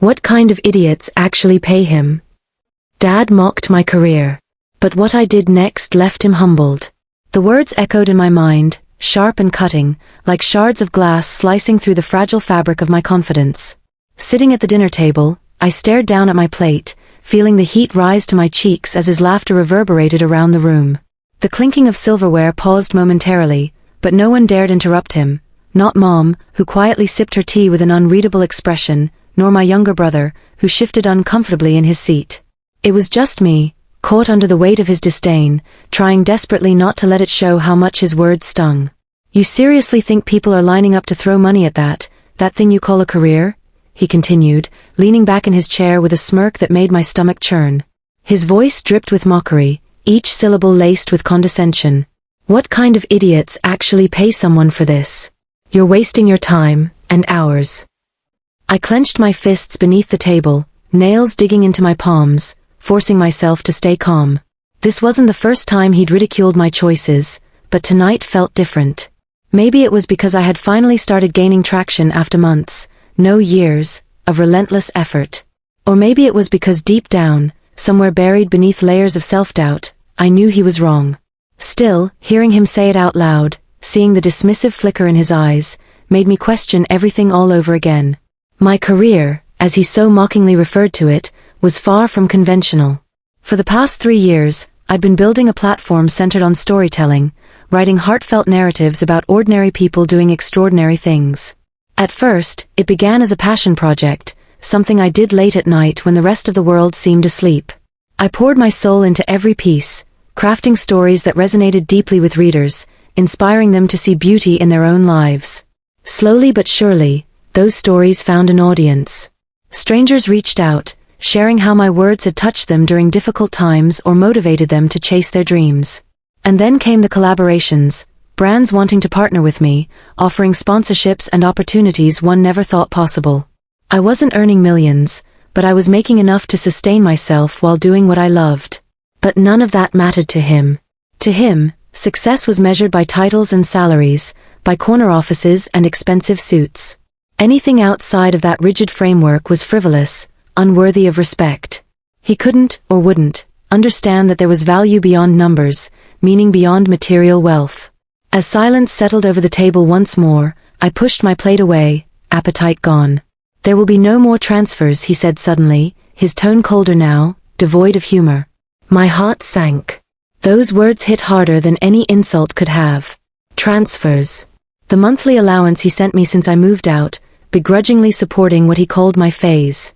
What kind of idiots actually pay him? Dad mocked my career. But what I did next left him humbled. The words echoed in my mind, sharp and cutting, like shards of glass slicing through the fragile fabric of my confidence. Sitting at the dinner table, I stared down at my plate, feeling the heat rise to my cheeks as his laughter reverberated around the room. The clinking of silverware paused momentarily, but no one dared interrupt him, not Mom, who quietly sipped her tea with an unreadable expression, nor my younger brother, who shifted uncomfortably in his seat. It was just me, caught under the weight of his disdain, trying desperately not to let it show how much his words stung. You seriously think people are lining up to throw money at that thing you call a career? He continued, leaning back in his chair with a smirk that made my stomach churn. His voice dripped with mockery, each syllable laced with condescension. What kind of idiots actually pay someone for this? You're wasting your time, and hours. I clenched my fists beneath the table, nails digging into my palms, forcing myself to stay calm. This wasn't the first time he'd ridiculed my choices, but tonight felt different. Maybe it was because I had finally started gaining traction after months, no years, of relentless effort. Or maybe it was because deep down, somewhere buried beneath layers of self-doubt, I knew he was wrong. Still, hearing him say it out loud, seeing the dismissive flicker in his eyes, made me question everything all over again. My career, as he so mockingly referred to it, was far from conventional. For the past 3 years, I'd been building a platform centered on storytelling, writing heartfelt narratives about ordinary people doing extraordinary things. At first, it began as a passion project, something I did late at night when the rest of the world seemed asleep. I poured my soul into every piece, crafting stories that resonated deeply with readers, inspiring them to see beauty in their own lives. Slowly but surely, those stories found an audience. Strangers reached out, sharing how my words had touched them during difficult times or motivated them to chase their dreams. And then came the collaborations, brands wanting to partner with me, offering sponsorships and opportunities one never thought possible. I wasn't earning millions, but I was making enough to sustain myself while doing what I loved. But none of that mattered to him. To him, success was measured by titles and salaries, by corner offices and expensive suits. Anything outside of that rigid framework was frivolous, unworthy of respect. He couldn't, or wouldn't, understand that there was value beyond numbers, meaning beyond material wealth. As silence settled over the table once more, I pushed my plate away, appetite gone. There will be no more transfers, he said suddenly, his tone colder now, devoid of humor. My heart sank. Those words hit harder than any insult could have. Transfers. The monthly allowance he sent me since I moved out, begrudgingly supporting what he called my phase.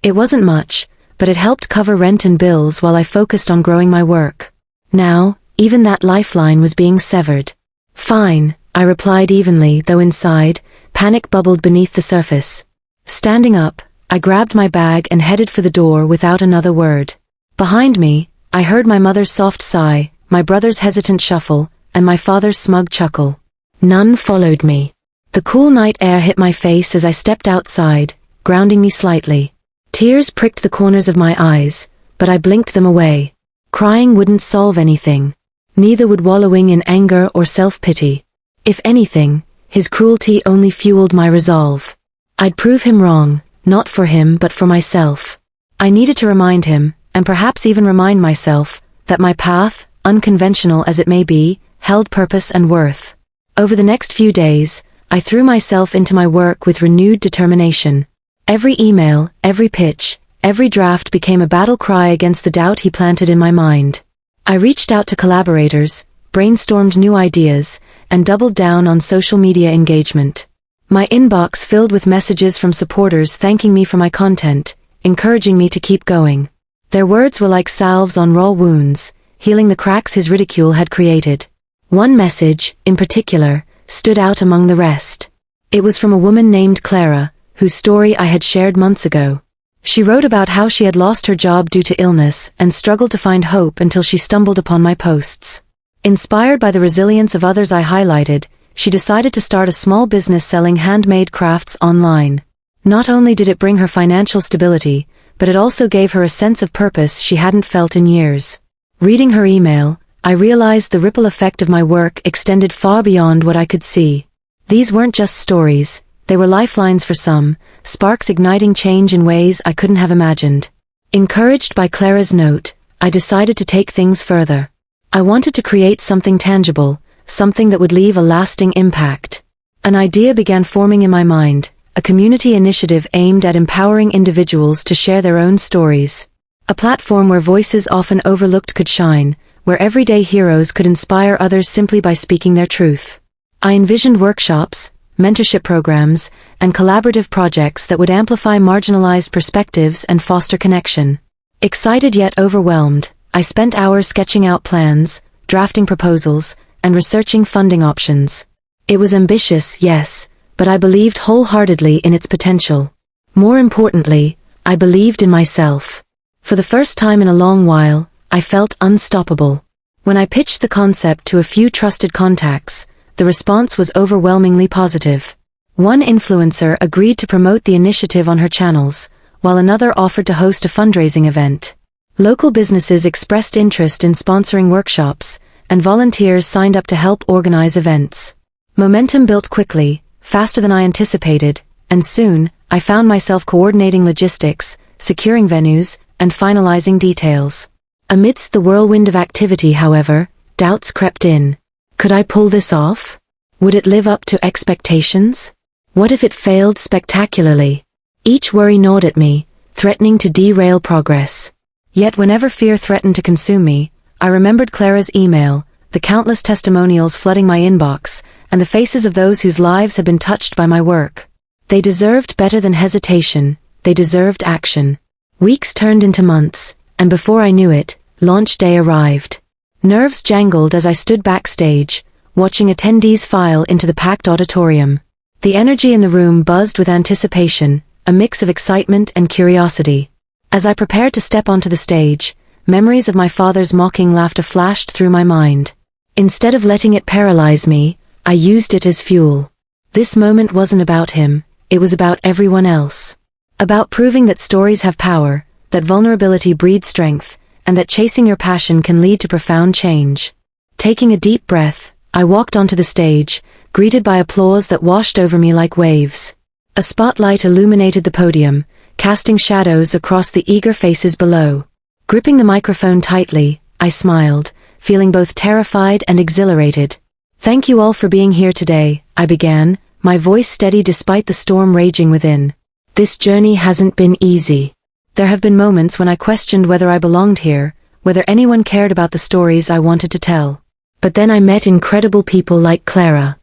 It wasn't much, but it helped cover rent and bills while I focused on growing my work. Now, even that lifeline was being severed. Fine, I replied evenly, though inside, panic bubbled beneath the surface. Standing up, I grabbed my bag and headed for the door without another word. Behind me, I heard my mother's soft sigh, my brother's hesitant shuffle, and my father's smug chuckle. None followed me. The cool night air hit my face as I stepped outside, grounding me slightly. Tears pricked the corners of my eyes, but I blinked them away. Crying wouldn't solve anything. Neither would wallowing in anger or self-pity. If anything, his cruelty only fueled my resolve. I'd prove him wrong, not for him but for myself. I needed to remind him, and perhaps even remind myself, that my path, unconventional as it may be, held purpose and worth. Over the next few days, I threw myself into my work with renewed determination. Every email, every pitch, every draft became a battle cry against the doubt he planted in my mind. I reached out to collaborators, brainstormed new ideas, and doubled down on social media engagement. My inbox filled with messages from supporters thanking me for my content, encouraging me to keep going. Their words were like salves on raw wounds, healing the cracks his ridicule had created. One message, in particular, stood out among the rest. It was from a woman named Clara, whose story I had shared months ago. She wrote about how she had lost her job due to illness and struggled to find hope until she stumbled upon my posts. Inspired by the resilience of others I highlighted, she decided to start a small business selling handmade crafts online. Not only did it bring her financial stability, but it also gave her a sense of purpose she hadn't felt in years. Reading her email, I realized the ripple effect of my work extended far beyond what I could see. These weren't just stories, They were lifelines for some, sparks igniting change in ways I couldn't have imagined. Encouraged by Clara's note, I decided to take things further. I wanted to create something tangible, something that would leave a lasting impact. An idea began forming in my mind, a community initiative aimed at empowering individuals to share their own stories. A platform where voices often overlooked could shine, where everyday heroes could inspire others simply by speaking their truth. I envisioned workshops, mentorship programs, and collaborative projects that would amplify marginalized perspectives and foster connection. Excited yet overwhelmed, I spent hours sketching out plans, drafting proposals, and researching funding options. It was ambitious, yes, but I believed wholeheartedly in its potential. More importantly, I believed in myself. For the first time in a long while, I felt unstoppable. When I pitched the concept to a few trusted contacts, the response was overwhelmingly positive. One influencer agreed to promote the initiative on her channels, while another offered to host a fundraising event. Local businesses expressed interest in sponsoring workshops, and volunteers signed up to help organize events. Momentum built quickly, faster than I anticipated, and soon, I found myself coordinating logistics, securing venues, and finalizing details. Amidst the whirlwind of activity, however, doubts crept in. Could I pull this off? Would it live up to expectations? What if it failed spectacularly? Each worry gnawed at me, threatening to derail progress. Yet whenever fear threatened to consume me, I remembered Clara's email, the countless testimonials flooding my inbox, and the faces of those whose lives had been touched by my work. They deserved better than hesitation, they deserved action. Weeks turned into months, and before I knew it, launch day arrived. Nerves jangled as I stood backstage, watching attendees file into the packed auditorium. The energy in the room buzzed with anticipation, a mix of excitement and curiosity. As I prepared to step onto the stage, memories of my father's mocking laughter flashed through my mind. Instead of letting it paralyze me, I used it as fuel. This moment wasn't about him, it was about everyone else. About proving that stories have power, that vulnerability breeds strength, and that chasing your passion can lead to profound change. Taking a deep breath, I walked onto the stage, greeted by applause that washed over me like waves. A spotlight illuminated the podium, casting shadows across the eager faces below. Gripping the microphone tightly, I smiled, feeling both terrified and exhilarated. "Thank you all for being here today," I began, my voice steady despite the storm raging within. "This journey hasn't been easy. There have been moments when I questioned whether I belonged here, whether anyone cared about the stories I wanted to tell. But then I met incredible people like Clara."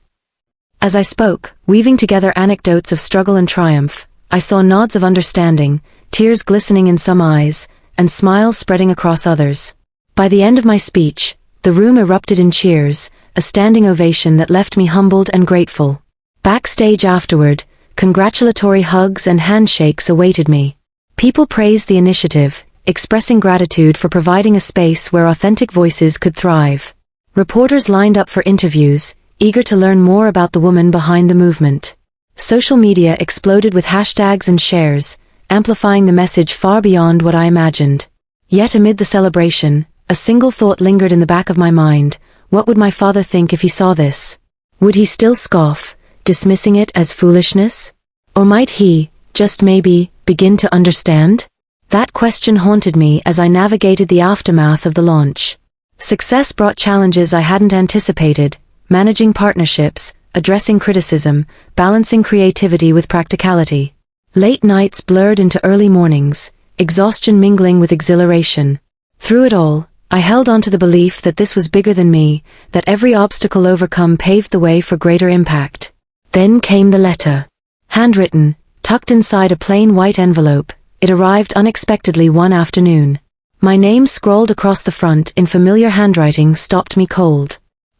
As I spoke, weaving together anecdotes of struggle and triumph, I saw nods of understanding, tears glistening in some eyes, and smiles spreading across others. By the end of my speech, the room erupted in cheers, a standing ovation that left me humbled and grateful. Backstage afterward, congratulatory hugs and handshakes awaited me. People praised the initiative, expressing gratitude for providing a space where authentic voices could thrive. Reporters lined up for interviews, eager to learn more about the woman behind the movement. Social media exploded with hashtags and shares, amplifying the message far beyond what I imagined. Yet amid the celebration, a single thought lingered in the back of my mind: what would my father think if he saw this? Would he still scoff, dismissing it as foolishness? Or might he, just maybe, begin to understand? That question haunted me as I navigated the aftermath of the launch. Success brought challenges I hadn't anticipated, managing partnerships, addressing criticism, balancing creativity with practicality. Late nights blurred into early mornings, exhaustion mingling with exhilaration. Through it all, I held on to the belief that this was bigger than me, that every obstacle overcome paved the way for greater impact. Then came the letter. Handwritten, tucked inside a plain white envelope, it arrived unexpectedly one afternoon. My name scrawled across the front in familiar handwriting stopped me cold.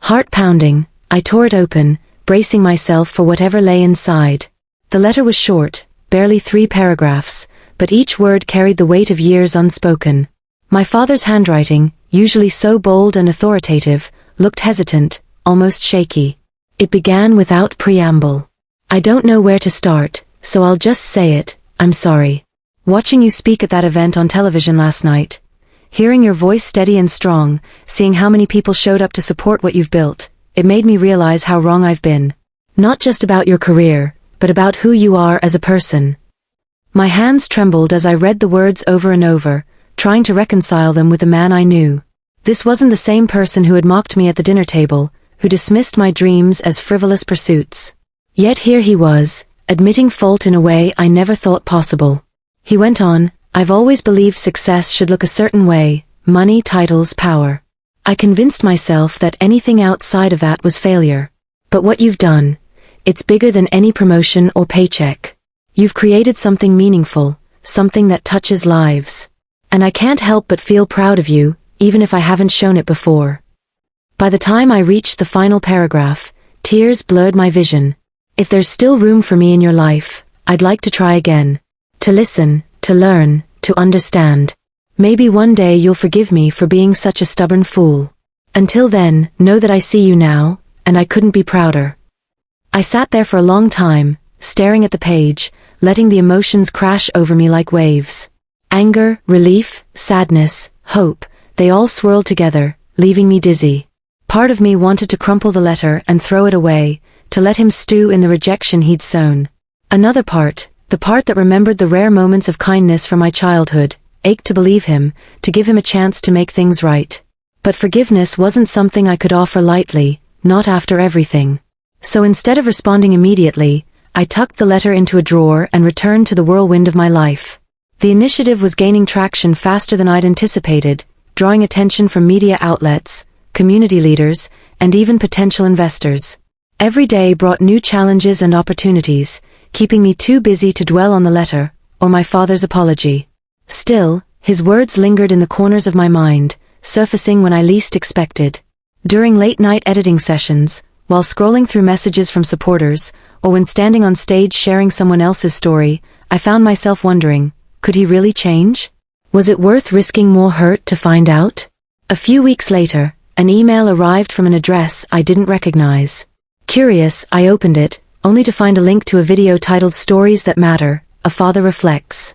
Heart pounding, I tore it open, bracing myself for whatever lay inside. The letter was short, barely 3 paragraphs, but each word carried the weight of years unspoken. My father's handwriting, usually so bold and authoritative, looked hesitant, almost shaky. It began without preamble. "I don't know where to start, so I'll just say it, I'm sorry. Watching you speak at that event on television last night, hearing your voice steady and strong, seeing how many people showed up to support what you've built, it made me realize how wrong I've been. Not just about your career, but about who you are as a person. My hands trembled as I read the words over and over, trying to reconcile them with the man I knew. This wasn't the same person who had mocked me at the dinner table, who dismissed my dreams as frivolous pursuits. Yet here he was, admitting fault in a way I never thought possible. He went on, "I've always believed success should look a certain way, money, titles, power. I convinced myself that anything outside of that was failure. But what you've done, it's bigger than any promotion or paycheck. You've created something meaningful, something that touches lives. And I can't help but feel proud of you, even if I haven't shown it before." By the time I reached the final paragraph, tears blurred my vision. If there's still room for me in your life, I'd like to try again. To listen, to learn, to understand. Maybe one day you'll forgive me for being such a stubborn fool. Until then, know that I see you now, and I couldn't be prouder. I sat there for a long time, staring at the page, letting the emotions crash over me like waves. Anger, relief, sadness, hope, they all swirled together, leaving me dizzy. Part of me wanted to crumple the letter and throw it away, to let him stew in the rejection he'd sown. Another part, the part that remembered the rare moments of kindness from my childhood, ached to believe him, to give him a chance to make things right. But forgiveness wasn't something I could offer lightly, not after everything. So instead of responding immediately, I tucked the letter into a drawer and returned to the whirlwind of my life. The initiative was gaining traction faster than I'd anticipated, drawing attention from media outlets, community leaders, and even potential investors. Every day brought new challenges and opportunities, keeping me too busy to dwell on the letter, or my father's apology. Still, his words lingered in the corners of my mind, surfacing when I least expected. During late-night editing sessions, while scrolling through messages from supporters, or when standing on stage sharing someone else's story, I found myself wondering, could he really change? Was it worth risking more hurt to find out? A few weeks later, an email arrived from an address I didn't recognize. Curious, I opened it, only to find a link to a video titled "Stories That Matter, A Father Reflects."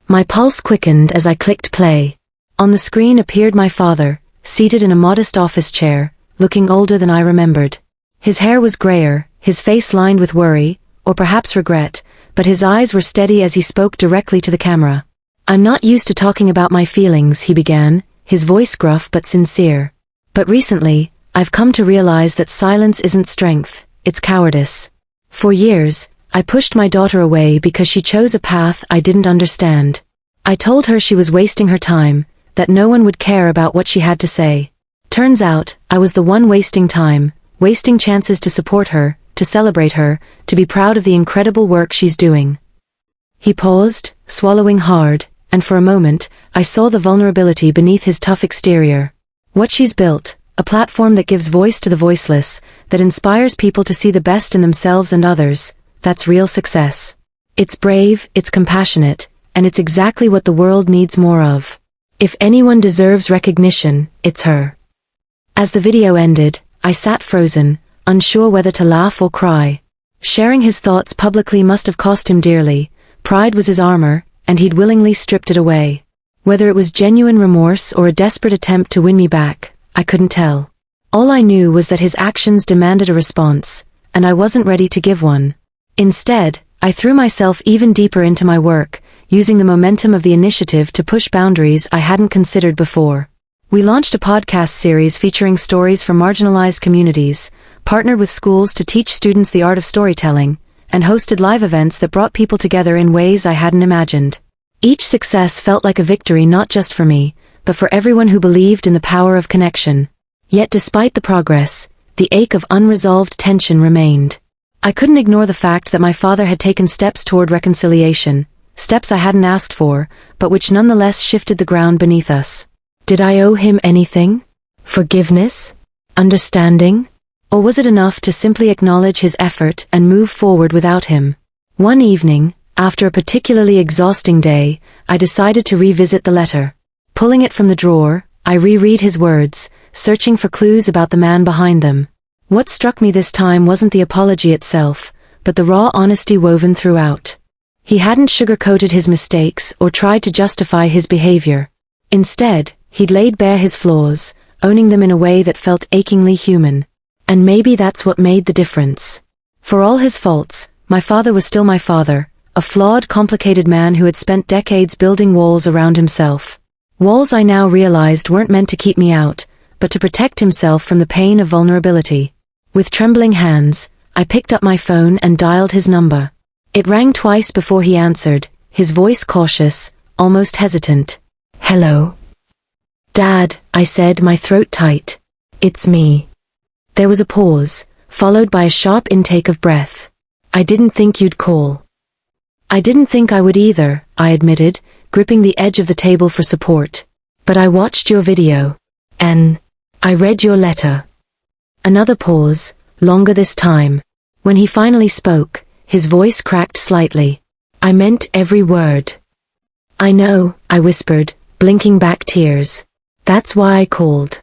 My pulse quickened as I clicked play. On the screen appeared my father, seated in a modest office chair, looking older than I remembered. His hair was grayer, his face lined with worry, or perhaps regret, but his eyes were steady as he spoke directly to the camera. "I'm not used to talking about my feelings," he began, his voice gruff but sincere. "But recently, I've come to realize that silence isn't strength, it's cowardice. For years, I pushed my daughter away because she chose a path I didn't understand. I told her she was wasting her time, that no one would care about what she had to say. Turns out, I was the one wasting time, wasting chances to support her, to celebrate her, to be proud of the incredible work she's doing." He paused, swallowing hard, and for a moment, I saw the vulnerability beneath his tough exterior. What she's built, a platform that gives voice to the voiceless, that inspires people to see the best in themselves and others, that's real success. It's brave, it's compassionate, and it's exactly what the world needs more of. If anyone deserves recognition, it's her. As the video ended, I sat frozen, unsure whether to laugh or cry. Sharing his thoughts publicly must have cost him dearly. Pride was his armor, and he'd willingly stripped it away. Whether it was genuine remorse or a desperate attempt to win me back, I couldn't tell. All I knew was that his actions demanded a response, and I wasn't ready to give one. Instead, I threw myself even deeper into my work, using the momentum of the initiative to push boundaries I hadn't considered before. We launched a podcast series featuring stories from marginalized communities, partnered with schools to teach students the art of storytelling, and hosted live events that brought people together in ways I hadn't imagined. Each success felt like a victory not just for me, but for everyone who believed in the power of connection. Yet despite the progress, the ache of unresolved tension remained. I couldn't ignore the fact that my father had taken steps toward reconciliation, steps I hadn't asked for, but which nonetheless shifted the ground beneath us. Did I owe him anything? Forgiveness? Understanding? Or was it enough to simply acknowledge his effort and move forward without him? One evening, after a particularly exhausting day, I decided to revisit the letter. Pulling it from the drawer, I reread his words, searching for clues about the man behind them. What struck me this time wasn't the apology itself, but the raw honesty woven throughout. He hadn't sugarcoated his mistakes or tried to justify his behavior. Instead, he'd laid bare his flaws, owning them in a way that felt achingly human. And maybe that's what made the difference. For all his faults, My father was still my father, a flawed, complicated man who had spent decades building walls around himself. Walls I now realized weren't meant to keep me out, but to protect himself from the pain of vulnerability. With trembling hands, I picked up my phone and dialed his number. It rang twice before he answered, his voice cautious, almost hesitant. "Hello?" "Dad," I said, my throat tight. "It's me." There was a pause, followed by a sharp intake of breath. "I didn't think you'd call." "I didn't think I would either," I admitted, gripping the edge of the table for support. "But I watched your video. And I read your letter." Another pause, longer this time. When he finally spoke, his voice cracked slightly. "I meant every word." "I know," I whispered, blinking back tears. "That's why I called."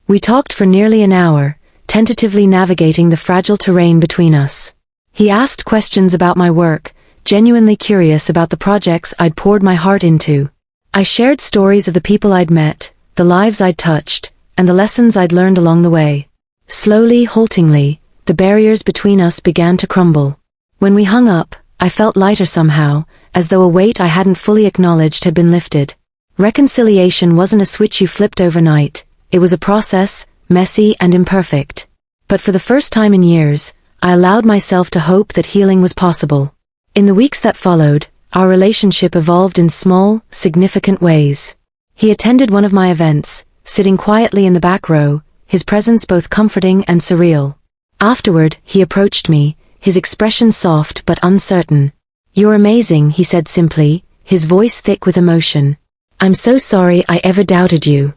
We talked for nearly an hour, tentatively navigating the fragile terrain between us. He asked questions about my work, genuinely curious about the projects I'd poured my heart into. I shared stories of the people I'd met, the lives I'd touched, and the lessons I'd learned along the way. Slowly, haltingly, the barriers between us began to crumble. When we hung up, I felt lighter somehow, as though a weight I hadn't fully acknowledged had been lifted. Reconciliation wasn't a switch you flipped overnight, it was a process, messy and imperfect. But for the first time in years, I allowed myself to hope that healing was possible. In the weeks that followed, our relationship evolved in small, significant ways. He attended one of my events, sitting quietly in the back row, his presence both comforting and surreal. Afterward, he approached me, his expression soft but uncertain. "You're amazing," he said simply, his voice thick with emotion. "I'm so sorry I ever doubted you."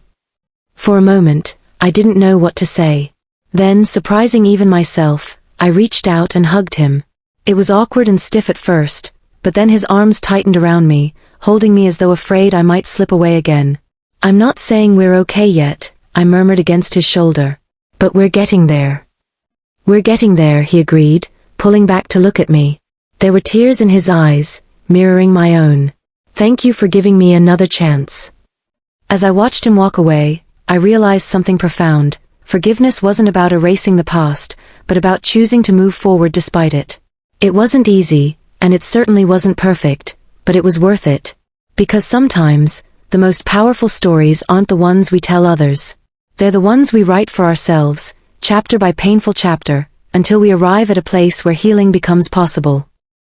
For a moment, I didn't know what to say. Then, surprising even myself, I reached out and hugged him. It was awkward and stiff at first, but then his arms tightened around me, holding me as though afraid I might slip away again. "I'm not saying we're okay yet," I murmured against his shoulder. "But we're getting there." "We're getting there," he agreed, pulling back to look at me. There were tears in his eyes, mirroring my own. "Thank you for giving me another chance." As I watched him walk away, I realized something profound. Forgiveness wasn't about erasing the past, but about choosing to move forward despite it. It wasn't easy, and it certainly wasn't perfect, but it was worth it. Because sometimes, the most powerful stories aren't the ones we tell others. They're the ones we write for ourselves, chapter by painful chapter, until we arrive at a place where healing becomes possible.